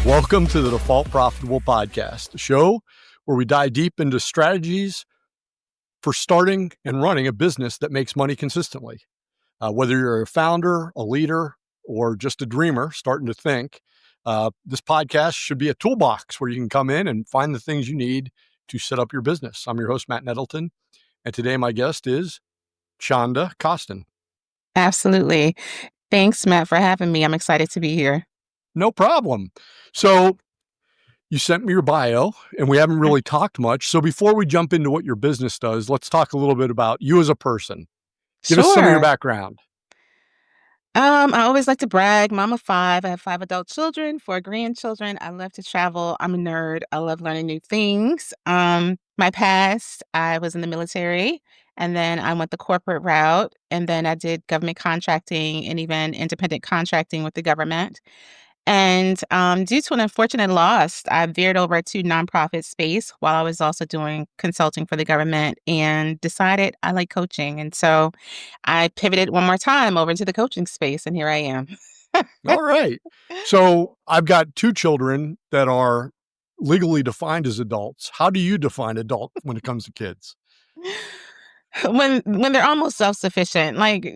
Welcome to the Default Profitable Podcast, the show where we dive deep into strategies for starting and running a business that makes money consistently. Whether you're a founder, a leader, or just a dreamer starting to think, this podcast should be a toolbox where you can come in and find the things you need to set up your business. I'm your host, Matt Nettleton, and today my guest is Chanda Coston. Absolutely. Thanks, Matt, for having me. I'm excited to be here. No problem. So you sent me your bio, and we haven't really talked much. So before we jump into what your business does, let's talk a little bit about you as a person. Give us some of your background. I always like to brag. Mom of 5. I have 5 adult children, 4 grandchildren. I love to travel. I'm a nerd. I love learning new things. My past, I was in the military, and then I went the corporate route, and then I did government contracting and even independent contracting with the government. And due to an unfortunate loss, I veered over to nonprofit space while I was also doing consulting for the government and decided I like coaching. And so I pivoted one more time over into the coaching space, and here I am. All right. So I've got 2 children that are legally defined as adults. How do you define adult when it comes to kids? When they're almost self-sufficient, like,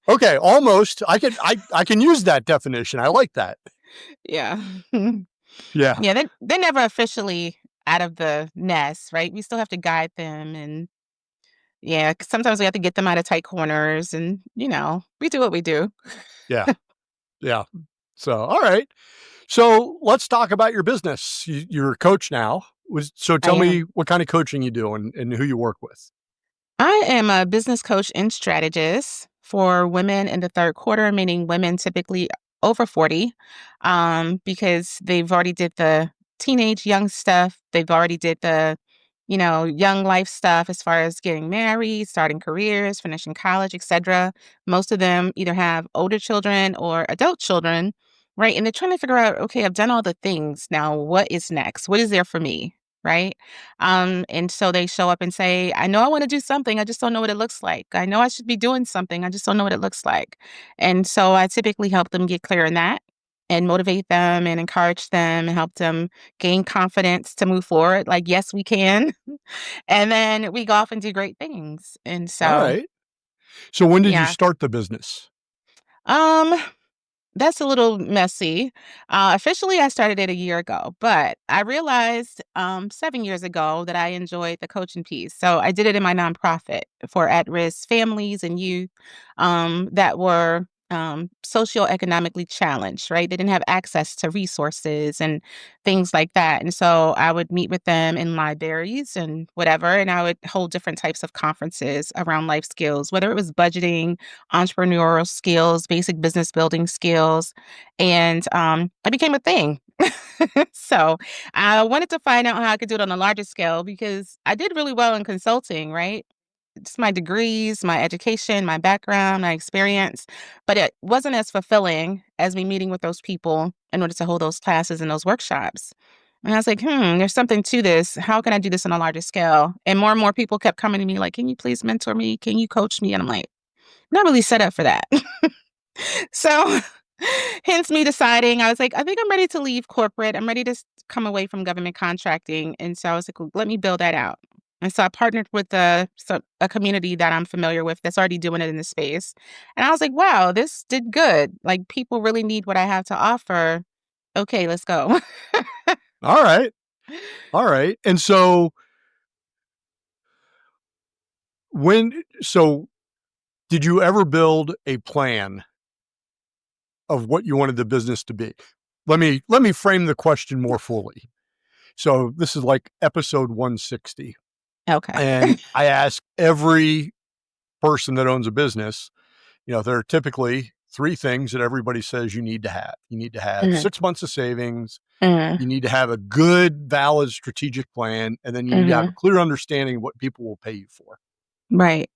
Okay, almost. I can use that definition. I like that. Yeah. Yeah. Yeah, they're never officially out of the nest, right? We still have to guide them, and yeah, 'cause sometimes we have to get them out of tight corners, and, we do what we do. Yeah. Yeah. So, all right. So let's talk about your business. You're a coach now. So I tell me am. what kind of coaching you do and who you work with. I am a business coach and strategist for women in the third quarter, meaning women typically over 40, because they've already did the teenage young stuff. They've already did the, young life stuff as far as getting married, starting careers, finishing college, etc. Most of them either have older children or adult children, right? And they're trying to figure out, okay, I've done all the things. Now, what is next? What is there for me? Right. And so they show up and say, I know I want to do something. I just don't know what it looks like. I know I should be doing something. I just don't know what it looks like. And so I typically help them get clear on that and motivate them and encourage them and help them gain confidence to move forward. Like, yes, we can. And then we go off and do great things. And All so, right. So when did you yeah. start the business? Um, That's a little messy. Officially, I started it a year ago, but I realized 7 years ago that I enjoyed the coaching piece. So I did it in my nonprofit for at-risk families and youth that were socioeconomically challenged, right? They didn't have access to resources and things like that. And so I would meet with them in libraries and whatever, and I would hold different types of conferences around life skills, whether it was budgeting, entrepreneurial skills, basic business building skills, and it became a thing. So I wanted to find out how I could do it on a larger scale because I did really well in consulting, right? It's my degrees, my education, my background, my experience, but it wasn't as fulfilling as me meeting with those people in order to hold those classes and those workshops. And I was like, there's something to this. How can I do this on a larger scale? And more people kept coming to me like, can you please mentor me? Can you coach me? And I'm like, not really set up for that. So hence me deciding, I was like, I think I'm ready to leave corporate. I'm ready to come away from government contracting. And so I was like, well, let me build that out. And so I partnered with a community that I'm familiar with that's already doing it in the space. And I was like, wow, this did good. Like people really need what I have to offer. Okay, let's go. All right. All right. And so so did you ever build a plan of what you wanted the business to be? Let me frame the question more fully. So this is like episode 160. Okay. And I ask every person that owns a business, there are typically 3 things that everybody says you need to have. You need to have 6 months of savings. You need to have a good, valid strategic plan. And then you need to have a clear understanding of what people will pay you for. Right.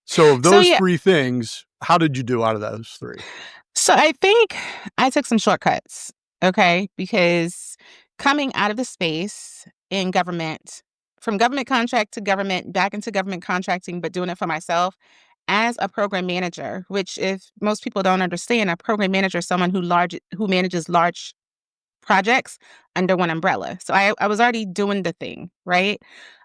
So of So those yeah, 3 things, how did you do out of those 3? so I think I took some shortcuts, okay? Because coming out of the space in government, from government contract to government, back into government contracting, but doing it for myself, as a program manager, which if most people don't understand, a program manager is someone who manages large projects under one umbrella. So I was already doing the thing, right?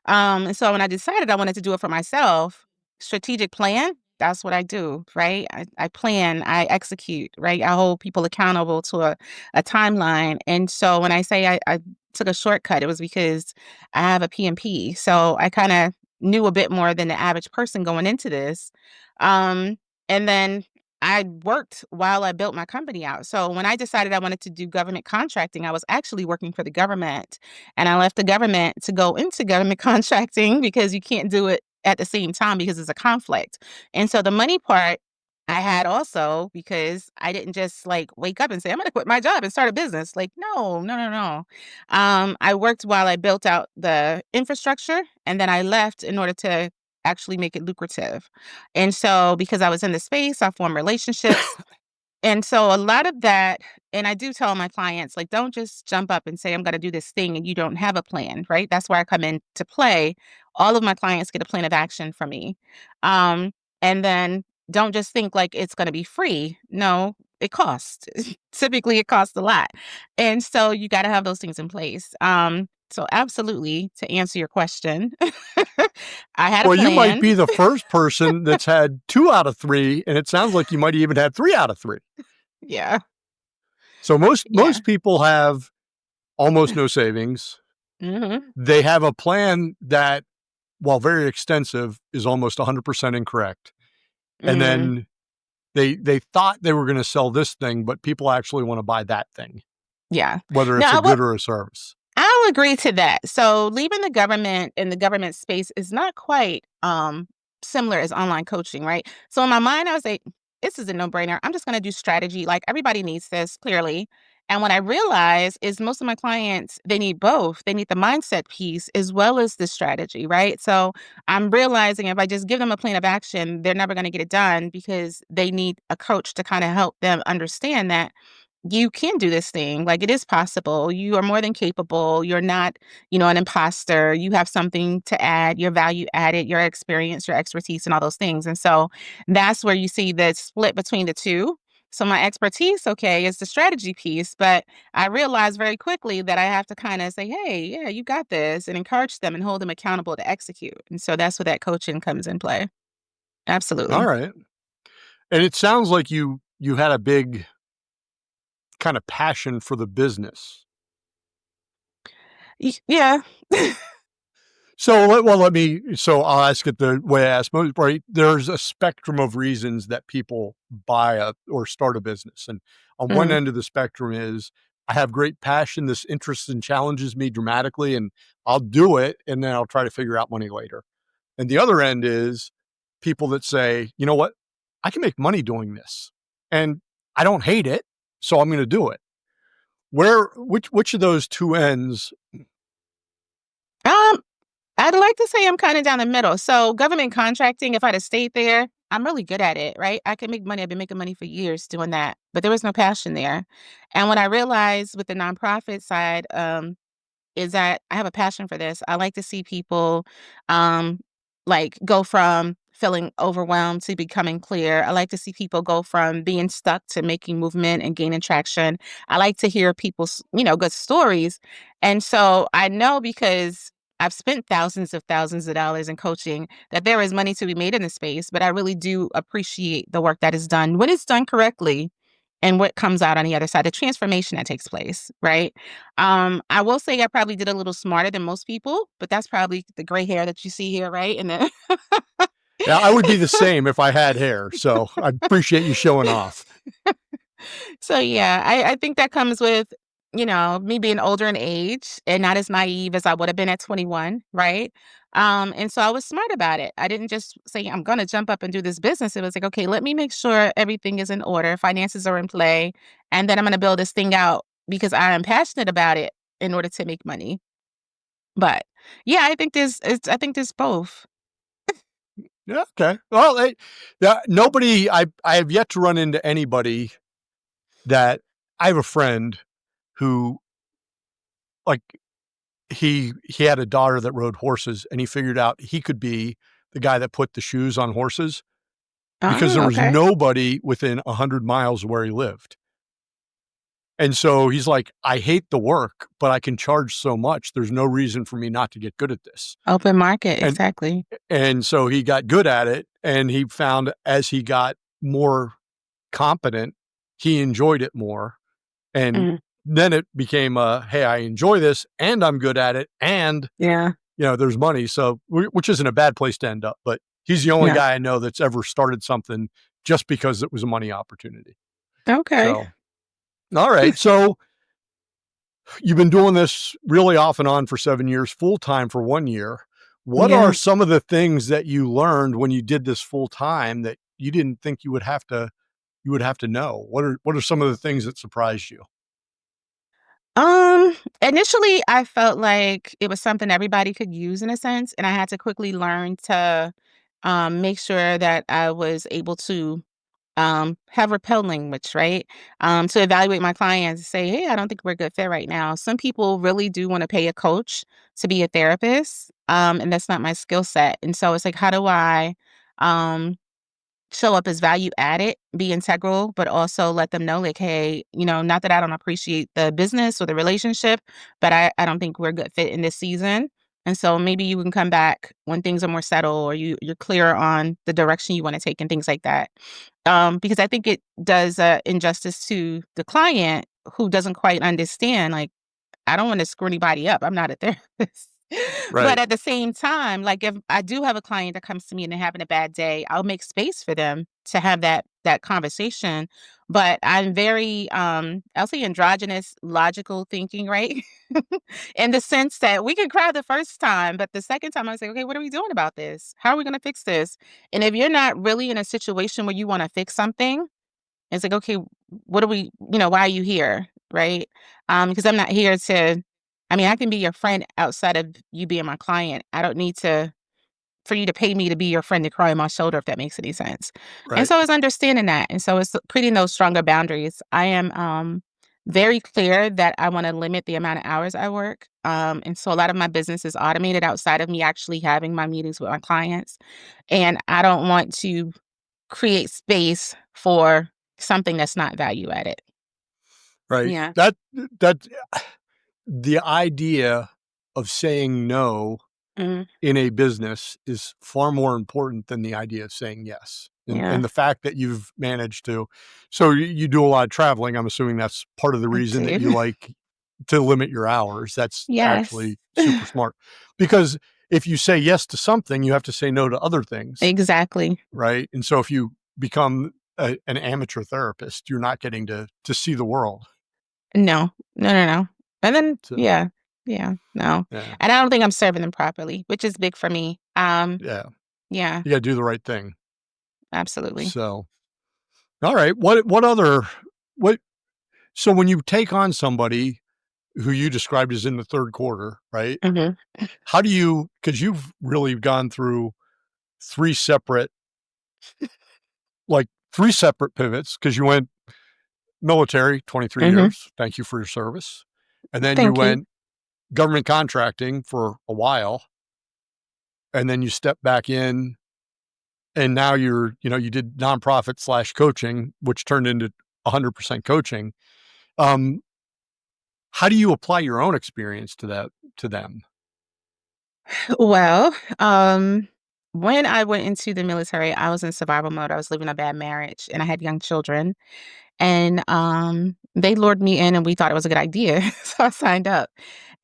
And so when I decided I wanted to do it for myself, strategic plan, that's what I do, right? I plan, I execute, right? I hold people accountable to a timeline. And so when I say I took a shortcut, it was because I have a PMP. So I kind of knew a bit more than the average person going into this. Um, and then I worked while I built my company out. So when I decided I wanted to do government contracting, I was actually working for the government. And I left the government to go into government contracting because you can't do it at the same time because it's a conflict. And so the money part I had also because I didn't just like wake up and say, I'm going to quit my job and start a business. Like, no, no, no, no. I worked while I built out the infrastructure and then I left in order to actually make it lucrative. And so because I was in the space, I formed relationships. And so a lot of that, and I do tell my clients, like, don't just jump up and say, I'm going to do this thing and you don't have a plan, right? That's where I come into play. All of my clients get a plan of action from me. Um, and then don't just think like it's going to be free. No, it costs. Typically, it costs a lot. And so you got to have those things in place. So absolutely, to answer your question, I had a Well, you might plan. be the first person that's had 2 out of 3, and it sounds like you might even had 3 out of 3. Yeah. So Yeah. most people have almost no savings. Hmm. They have a plan that, while very extensive, is almost 100% incorrect. And Mm, then they thought they were gonna sell this thing, but people actually wanna buy that thing, yeah. whether it's Now, a good or a service. I'll agree to that. So leaving the government and the government space is not quite similar as online coaching, right? So in my mind, I was like, this is a no-brainer. I'm just gonna do strategy. Like everybody needs this, clearly. And what I realize is most of my clients, they need both. They need the mindset piece as well as the strategy, right? So I'm realizing if I just give them a plan of action, they're never gonna get it done because they need a coach to kind of help them understand that you can do this thing. Like it is possible. You are more than capable. You're not, an imposter. You have something to add, your value added, your experience, your expertise, and all those things. And so that's where you see the split between the two. So my expertise, okay, is the strategy piece, but I realized very quickly that I have to kind of say, hey, yeah, you got this, and encourage them and hold them accountable to execute. And so that's where that coaching comes in play. Absolutely. Alright. And it sounds like you had a big kinda passion for the business. Yeah. So I'll ask it the way I ask most, right? There's a spectrum of reasons that people buy or start a business, and on one Mm, end of the spectrum is, I have great passion, this interests and challenges me dramatically, and I'll do it, and then I'll try to figure out money later. And the other end is people that say, "You know what? I can make money doing this, and I don't hate it, so I'm gonna do it." Which of those 2 ends? um, I'd like to say I'm kinda down the middle. So, government contracting, if I'd have stayed there, I'm really good at it, right? I can make money. I've been making money for years doing that, but there was no passion there. And what I realized with the nonprofit side, is that I have a passion for this. I like to see people, um, like, go from feeling overwhelmed to becoming clear. I like to see people go from being stuck to making movement and gaining traction. I like to hear people's, good stories. And so I know because I've spent thousands of dollars in coaching that there is money to be made in the space, but I really do appreciate the work that is done when it's done correctly and what comes out on the other side, the transformation that takes place, right? I will say I probably did a little smarter than most people, but that's probably the gray hair that you see here, right? And then Yeah, I would be the same if I had hair, so I appreciate you showing off. so yeah, I think that comes with, me being older in age and not as naive as I would have been at 21, right? And so I was smart about it. I didn't just say I'm gonna jump up and do this business. It was like, okay, let me make sure everything is in order, finances are in play, and then I'm gonna build this thing out because I am passionate about it in order to make money. But yeah, I think there's both. Yeah, okay. Well, nobody I have yet to run into anybody that I have a friend who, like, he had a daughter that rode horses, and he figured out he could be the guy that put the shoes on horses, because there Oh, was okay. nobody within 100 miles of where he lived. And so he's like, "I hate the work, but I can charge so much. There's no reason for me not to get good at this." Open market, And exactly. and so he got good at it, and he found as he got more competent, he enjoyed it more. And Mm, then it became a, "Hey, I enjoy this and I'm good at it and, yeah, there's money." So, which isn't a bad place to end up, but he's the only yeah. guy I know that's ever started something just because it was a money opportunity. Okay. So, all right. So, you've been doing this really off and on for 7 years, full time for 1 year. What are Yeah. some of the things that you learned when you did this full time that you didn't think you would have to know? What are some of the things that surprised you? Initially, I felt like it was something everybody could use in a sense, and I had to quickly learn to, make sure that I was able to, have rappel language, right? To evaluate my clients and say, "Hey, I don't think we're a good fit right now." Some people really do wanna pay a coach to be a therapist, and that's not my skill set, and so it's like, how do I, um show up as value added, be integral, but also let them know, like, hey, not that I don't appreciate the business or the relationship, but I don't think we're a good fit in this season. And so maybe you can come back when things are more settled or you're clear on the direction you want to take and things like that. Because I think it does injustice to the client who doesn't quite understand, like, I don't wanna screw anybody up, I'm not a therapist. But Right. at the same time, like, if I do have a client that comes to me and they're having a bad day, I'll make space for them to have that conversation, but I'm very, I'll say androgynous logical thinking, right? In the sense that we can cry the first time, but the second time I say, "Okay, what are we doing about this? How are we gonna fix this?" And if you're not really in a situation where you wanna fix something, it's like, "Okay, what are we why are you here?" Right? Because I'm not here to I mean, I can be your friend outside of you being my client. I don't need to for you to pay me to be your friend to cry on my shoulder, if that makes any sense. And Right. so it's understanding that. And so it's creating those stronger boundaries. I am very clear that I want to limit the amount of hours I work. And so a lot of my business is automated outside of me actually having my meetings with my clients. And I don't want to create space for something that's not value added. Right. Yeah. That the idea of saying no Mhm. in a business is far more important than the idea of saying yes. And Yeah. and the fact that you've managed to, so you do a lot of traveling. I'm assuming that's part of the I reason that you do. like to limit your hours. That's Yes. actually super smart, because if you say yes to something, you have to say no to other things, Exactly. right? And so if you become an amateur therapist, you're not getting to see the world. No. No, no, no. And then So, yeah. Yeah. No. yeah, And I don't think I'm serving them properly, which is big for me. yeah, Yeah, you got to do the right thing. absolutely. So, all right, what other what so when you take on somebody who you described as in the third quarter, right? Mhm. How do you, because you've really gone through three separate, like, three separate pivots, because you went military, 23 Mhm. years, thank you for your service, and then you Thank you. went government contracting for a while, and then you stepped back in, and now you did nonprofit/coaching, which turned into 100% coaching. Um, how do you apply your own experience to them? Well, when I went into the military, I was in survival mode. I was living a bad marriage and I had young children. And, they lured me in and we thought it was a good idea, so I signed up.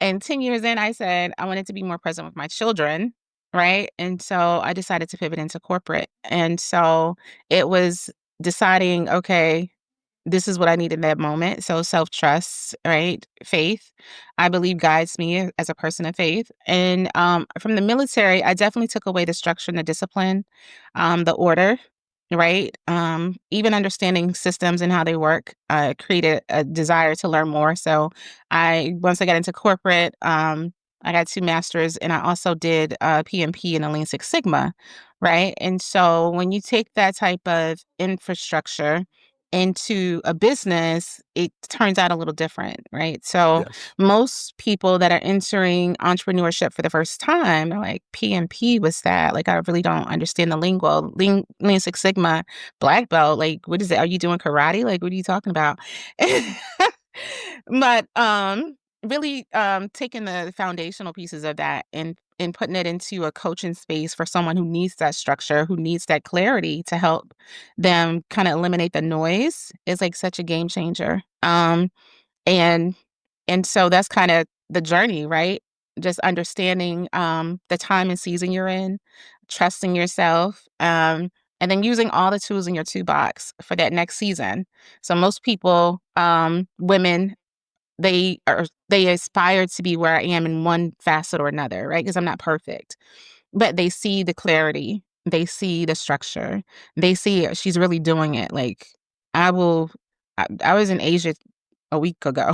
And 10 years in, I said I wanted to be more present with my children, right? And so I decided to pivot into corporate. And so it was deciding, okay, this is what I need in that moment. So self-trust, right? Faith, I believe guides me as a person of faith. And, from the military, I definitely took away the structure and the discipline, the order, right? Even understanding systems and how they work, created a desire to learn more. So once I got into corporate, I got 2 masters and I also did PMP and a Lean Six Sigma, right? And so when you take that type of infrastructure into a business, it turns out a little different, right? So Yes. most people that are entering entrepreneurship for the first time are like, PMP, what's that? Like, I really don't understand the lingo. Lean Six Sigma, black belt. Like, what is it? Are you doing karate? Like, what are you talking about? But really taking the foundational pieces of that and putting it into a coaching space for someone who needs that structure, who needs that clarity to help them kind of eliminate the noise is like such a game changer. And so that's kind of the journey, right? Just understanding the time and season you're in, trusting yourself, and then using all the tools in your toolbox for that next season. So most people, women, they aspire to be where I am in one facet or another, right? Because I'm not perfect, but they see the clarity, they see the structure, they see she's really doing it. Like I will, I was in Asia a week ago.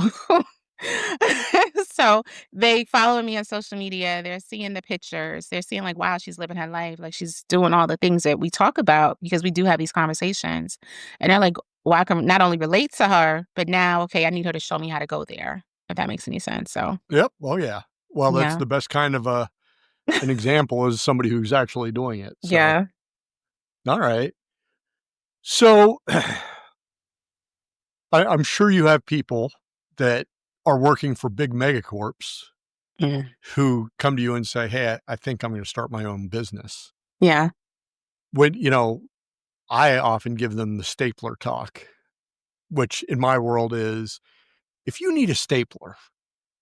So they follow me on social media. They're seeing the pictures. They're seeing like, wow, she's living her life. Like she's doing all the things that we talk about because we do have these conversations. And they're like, well, I can not only relate to her, but now, okay, I need her to show me how to go there, if that makes any sense. So Yep. Oh, yeah. Well, that's yeah. the best kind of an example is somebody who's actually doing it. So, Yeah. all right. So I'm sure you have people that are working for big megacorps Yeah. who come to you and say, "Hey, I think I'm going to start my own business." Yeah. When, I often give them the stapler talk, which in my world is, if you need a stapler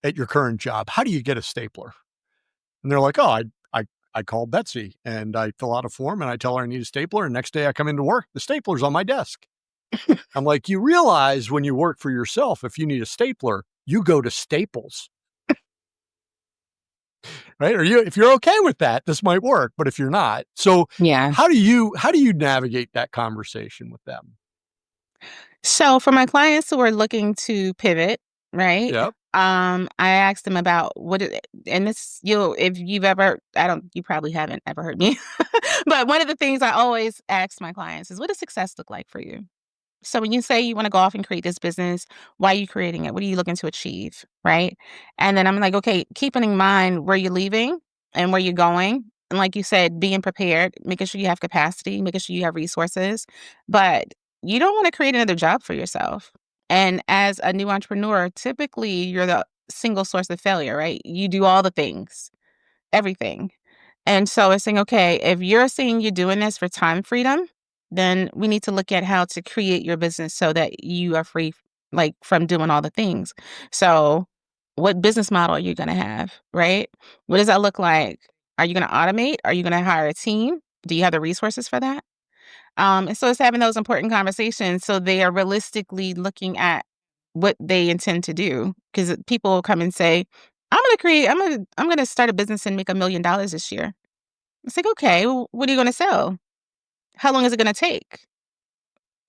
at your current job, how do you get a stapler? And they're like, "Oh, I call Betsy and I fill out a form and I tell her I need a stapler. And next day I come into work, the stapler's on my desk." I'm like, you realize when you work for yourself, if you need a stapler, you go to Staples, right? Or if you're okay with that, this might work, but if you're not, so Yeah. how do you navigate that conversation with them? So for my clients who are looking to pivot, right? Yep. I asked them about and this if you've ever, I don't, you probably haven't ever heard me, but one of the things I always ask my clients is, what does success look like for you? So when you say you want to go off and create this business, why are you creating it? What are you looking to achieve? Right. And then I'm like, okay, keeping in mind where you're leaving and where you're going. And like you said, being prepared, making sure you have capacity, making sure you have resources. But you don't want to create another job for yourself. And as a new entrepreneur, typically you're the single source of failure, right? You do all the things, everything. And so it's saying, okay, if you're saying you're doing this for time freedom, then we need to look at how to create your business so that you are free, like from doing all the things. So, what business model are you going to have, right? What does that look like? Are you going to automate? Are you going to hire a team? Do you have the resources for that? And so it's having those important conversations so they are realistically looking at what they intend to do. Because people will come and say, I'm gonna start a business and make $1 million this year. It's like, okay, well, what are you gonna sell? How long is it gonna take?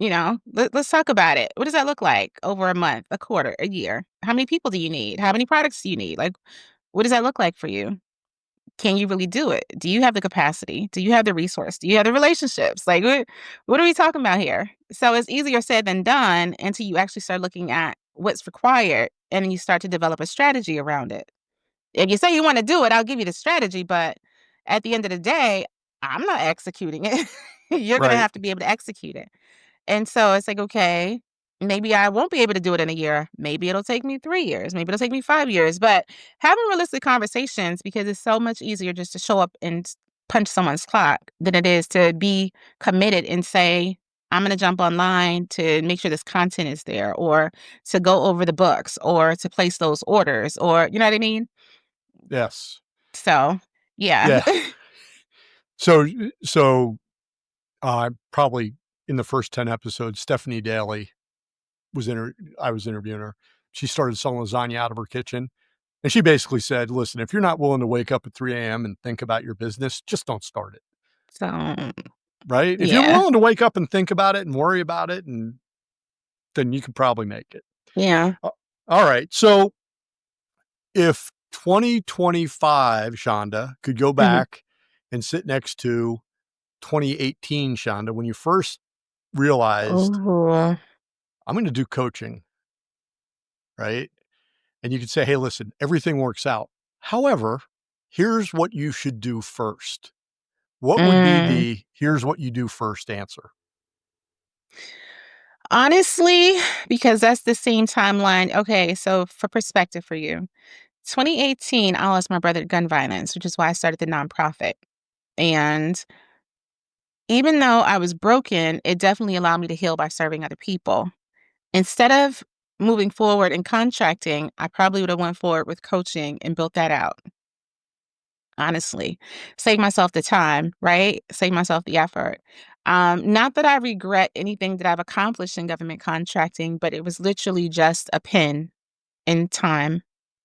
Let's talk about it. What does that look like over a month, a quarter, a year? How many people do you need? How many products do you need? Like, what does that look like for you? Can you really do it? Do you have the capacity? Do you have the resource? Do you have the relationships? Like, what are we talking about here? So it's easier said than done until you actually start looking at what's required and then you start to develop a strategy around it. If you say you want to do it, I'll give you the strategy, but at the end of the day, I'm not executing it. You're going to Right. have to be able to execute it. And so it's like, okay, maybe I won't be able to do it in a year. Maybe it'll take me 3 years. Maybe it'll take me 5 years. But having realistic conversations, because it's so much easier just to show up and punch someone's clock than it is to be committed and say, I'm going to jump online to make sure this content is there, or to go over the books, or to place those orders, or you know what I mean? Yes. So, yeah. Yeah. So probably in the first 10 episodes, Stephanie Daly I was interviewing her. She started selling lasagna out of her kitchen. And she basically said, listen, if you're not willing to wake up at 3 a.m. and think about your business, just don't start it. So, Right. If you're yeah. willing to wake up and think about it and worry about it, and then you can probably make it. Yeah. Uh, All right. So if 2025 Shonda could go Mhm. back and sit next to 2018 Shonda, when you first realized Ooh. I'm going to do coaching, right? And you can say, hey, listen, everything works out. However, here's what you should do first. What would be Mm, the here's what you do first answer? honestly, because that's the same timeline. Okay, so for perspective for you, 2018, I lost my brother to gun violence, which is why I started the nonprofit. And even though I was broken, it definitely allowed me to heal by serving other people. Instead of moving forward and contracting, I probably would have went forward with coaching and built that out. Honestly, save myself the time, right? Save myself the effort. Not that I regret anything that I've accomplished in government contracting, but it was literally just a pin in time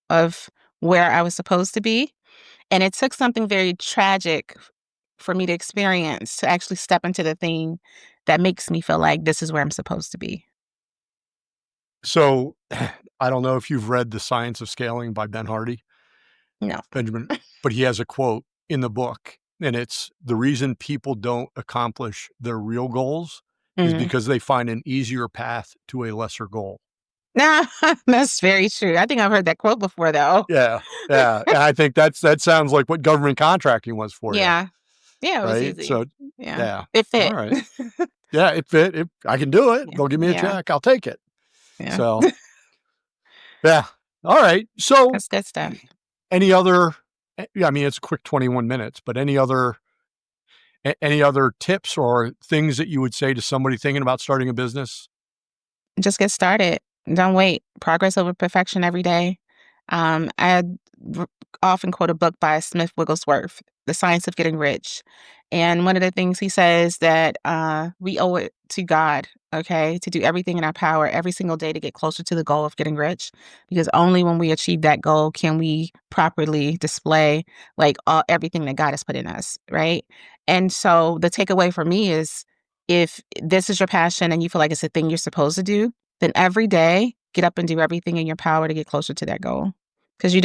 of where I was supposed to be. And it took something very tragic for me to experience to actually step into the thing that makes me feel like this is where I'm supposed to be. So I don't know if you've read The Science of Scaling by Ben Hardy, No. Benjamin, but he has a quote in the book, and it's the reason people don't accomplish their real goals is Mm. because they find an easier path to a lesser goal. Nah, that's very true. I think I've heard that quote before, though. Yeah. Yeah. And I think that sounds like what government contracting was for you, Yeah. Yeah, it was right? easy. So, Yeah. yeah. It All fit. right. Yeah, it fit. I can do it. Yeah. They'll give me a Yeah. check. I'll take it. Yeah. So, yeah. All right. So, That's good stuff. any other, yeah, I mean, it's a quick 21 minutes, but any other tips or things that you would say to somebody thinking about starting a business? Just get started. Don't wait. Progress over perfection every day. I r- often quote a book by Smith Wigglesworth, The Science of Getting Rich. And one of the things he says that we owe it to God, okay, to do everything in our power every single day to get closer to the goal of getting rich. Because only when we achieve that goal can we properly display like everything that God has put in us, right? And so the takeaway for me is if this is your passion and you feel like it's a thing you're supposed to do, then every day get up and do everything in your power to get closer to that goal because you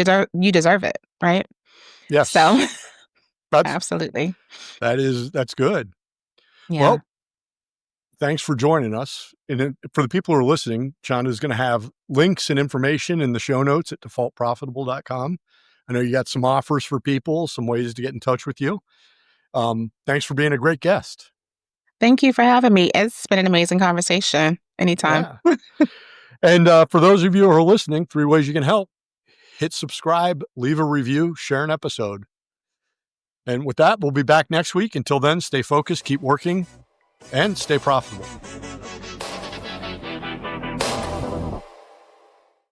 deserve it, right? So Yes. That's, absolutely. that's good. Yeah. Well, thanks for joining us. And for the people who are listening, Chanda is going to have links and information in the show notes at defaultprofitable.com. I know you got some offers for people, some ways to get in touch with you. Thanks for being a great guest. Thank you for having me. It's been an amazing conversation. Anytime. Yeah. And for those of you who are listening, 3 ways you can help: hit subscribe, leave a review, share an episode. And with that, we'll be back next week. Until then, stay focused, keep working, and stay profitable.